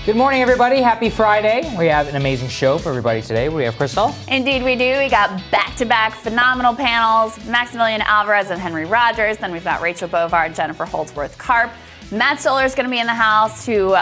Good morning, everybody. Happy Friday. We have an amazing show for everybody today. We have Krystal. Indeed, we do. We got back-to-back phenomenal panels, Maximilian Alvarez and Henry Rogers. Then we've got Rachel Bovard and Jennifer Holdsworth-Karp. Matt Stoller is going to be in the house to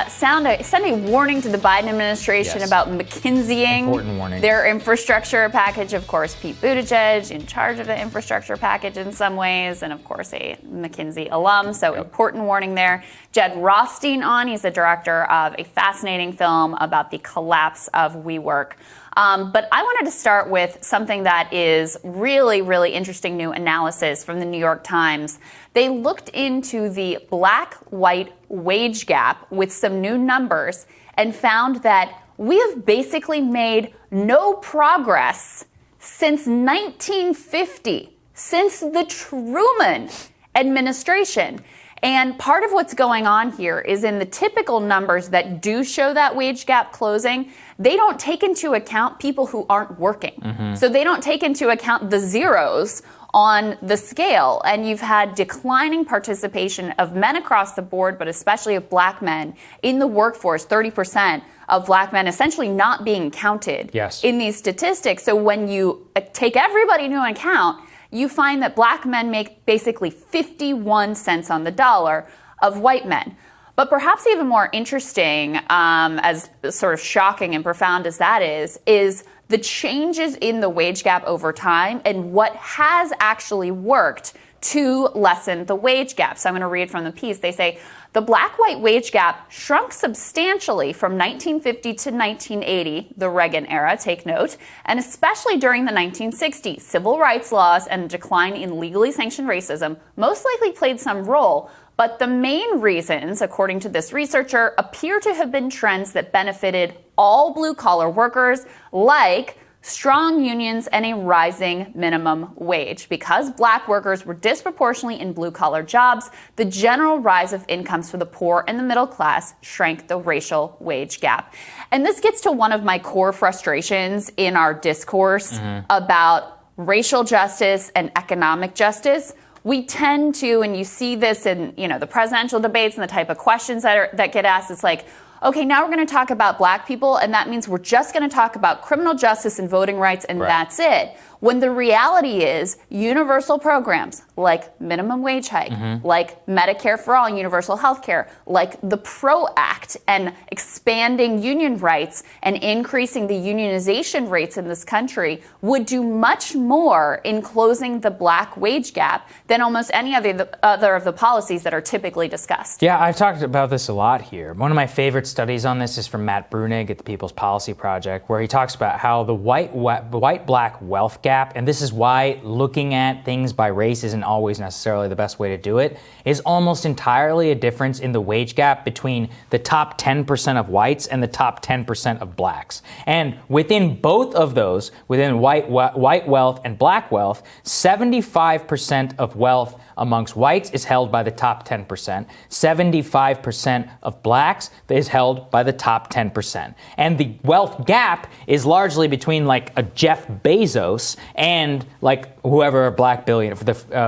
send a warning to the Biden administration about McKinseying their infrastructure package. Of course, Pete Buttigieg in charge of the infrastructure package in some ways, and of course a McKinsey alum. So important warning there. Jed Rothstein on. He's the director of a fascinating film about the collapse of WeWork. But I wanted to start with something that is really, really interesting new analysis from the New York Times. They looked into the black-white wage gap with some new numbers and found that we have basically made no progress since 1950, since the Truman administration. And part of what's going on here is in the typical numbers that do show that wage gap closing, they don't take into account people who aren't working. So they don't take into account the zeros on the scale. And you've had declining participation of men across the board, but especially of black men in the workforce, 30% of black men essentially not being counted in these statistics. So when you take everybody into account, you find that black men make basically 51 cents on the dollar of white men. But perhaps even more interesting, as sort of shocking and profound as that is the changes in the wage gap over time and what has actually worked to lessen the wage gap. So I'm going to read from the piece. They say, the black-white wage gap shrunk substantially from 1950 to 1980, the Reagan era, take note, and especially during the 1960s. Civil rights laws and a decline in legally sanctioned racism most likely played some role, but the main reasons, according to this researcher, appear to have been trends that benefited all blue-collar workers, like strong unions and a rising minimum wage. Because black workers were disproportionately in blue-collar jobs, the general rise of incomes for the poor and the middle class shrank the racial wage gap. And this gets to one of my core frustrations in our discourse about racial justice and economic justice. We tend to, and you see this in, the presidential debates and the type of questions that get asked, it's like, okay, now we're going to talk about black people, and that means we're just going to talk about criminal justice and voting rights, and that's it. When the reality is universal programs like minimum wage hike, like Medicare for all, universal health care, like the PRO Act and expanding union rights and increasing the unionization rates in this country would do much more in closing the black wage gap than almost any other of the policies that are typically discussed. Yeah, I've talked about this a lot here. One of my favorite studies on this is from Matt Brunig at the People's Policy Project, where he talks about how the white-black wealth gap, and this is why looking at things by race isn't always necessarily the best way to do it, is almost entirely a difference in the wage gap between the top 10% of whites and the top 10% of blacks. And within both of those, within white wealth and black wealth, 75% of wealth amongst whites is held by the top 10%. 75% of blacks is held by the top 10%. And the wealth gap is largely between like a Jeff Bezos and like whoever a black billionaire,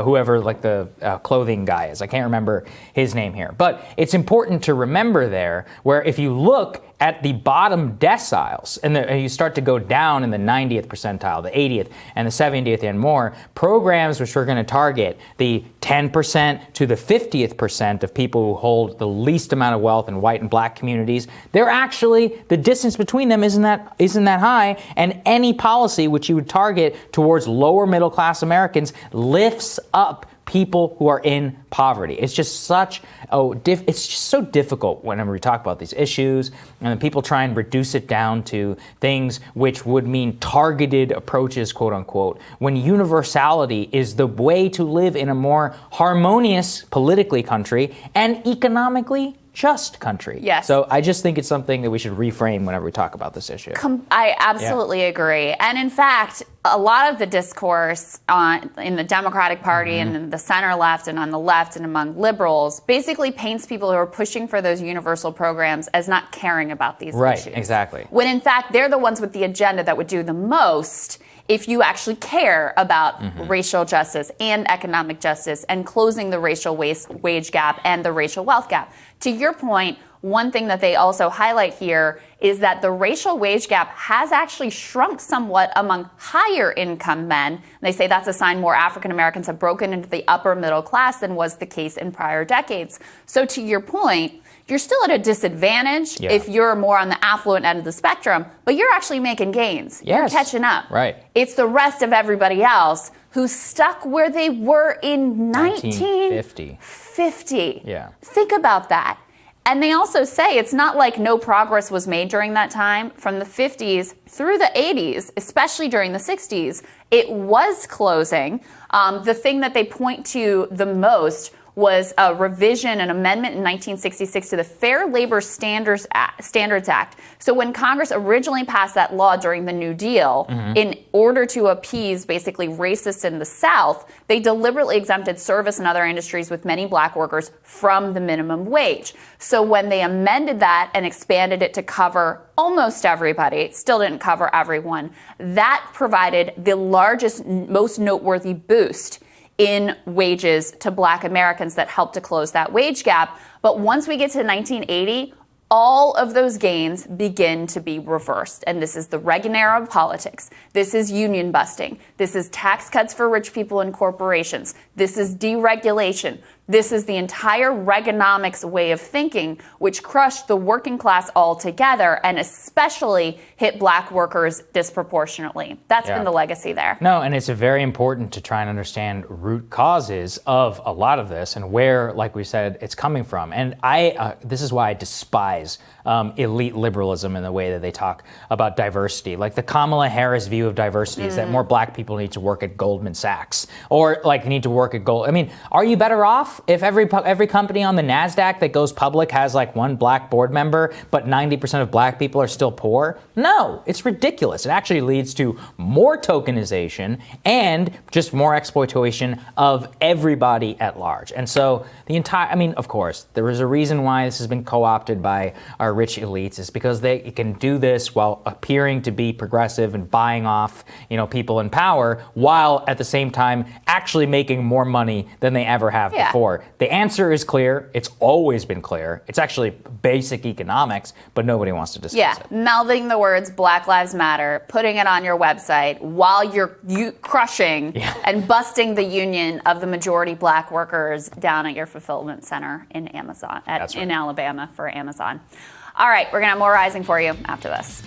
whoever like the clothing guy is. I can't remember his name here. But it's important to remember there, where if you look at the bottom deciles, and you start to go down in the 90th percentile, the 80th, and the 70th and more, programs which are going to target the 10% to the 50th percent of people who hold the least amount of wealth in white and black communities, they're actually, the distance between them isn't that high, and any policy which you would target towards lower middle class Americans lifts up people who are in poverty. It's just it's just so difficult whenever we talk about these issues, and people try and reduce it down to things which would mean targeted approaches, quote unquote, when universality is the way to live in a more harmonious politically country and economically just country. Yes. So I just think it's something that we should reframe whenever we talk about this issue. I absolutely agree. And in fact, a lot of the discourse in the Democratic Party and in the center left and on the left and among liberals basically paints people who are pushing for those universal programs as not caring about these issues. Right, exactly. When in fact, they're the ones with the agenda that would do the most if you actually care about racial justice and economic justice and closing the racial wage gap and the racial wealth gap. To your point, one thing that they also highlight here is that the racial wage gap has actually shrunk somewhat among higher income men. They say that's a sign more African Americans have broken into the upper middle class than was the case in prior decades. So to your point, you're still at a disadvantage if you're more on the affluent end of the spectrum, but you're actually making gains. You're catching up. Right. It's the rest of everybody else who's stuck where they were in 1950. Yeah. Think about that. And they also say it's not like no progress was made during that time. From the 50s through the 80s, especially during the 60s, it was closing. The thing that they point to the most was a revision, an amendment in 1966 to the Fair Labor Standards Act. So when Congress originally passed that law during the New Deal, in order to appease basically racists in the South, they deliberately exempted service and other industries with many black workers from the minimum wage. So when they amended that and expanded it to cover almost everybody, it still didn't cover everyone, that provided the largest, most noteworthy boost in wages to black Americans that helped to close that wage gap. But once we get to 1980, all of those gains begin to be reversed. And this is the Reagan era of politics. This is union busting. This is tax cuts for rich people and corporations. This is deregulation. This is the entire Reaganomics way of thinking, which crushed the working class altogether and especially hit black workers disproportionately. That's been the legacy there. No, and it's very important to try and understand root causes of a lot of this and where, like we said, it's coming from. And this is why I despise elite liberalism in the way that they talk about diversity. Like the Kamala Harris view of diversity is that more black people need to work at Goldman Sachs or like need to work at Gold. I mean, are you better off if every company on the NASDAQ that goes public has like one black board member, but 90% of black people are still poor? No, it's ridiculous. It actually leads to more tokenization and just more exploitation of everybody at large. And so of course, there is a reason why this has been co-opted by our rich elites is because they can do this while appearing to be progressive and buying off, people in power while at the same time actually making more money than they ever have before. The answer is clear. It's always been clear. It's actually basic economics, but nobody wants to discuss it. Melding the words Black Lives Matter, putting it on your website while you're crushing and busting the union of the majority black workers down at your fulfillment center in in Alabama for Amazon. All right, we're going to have more Rising for you after this.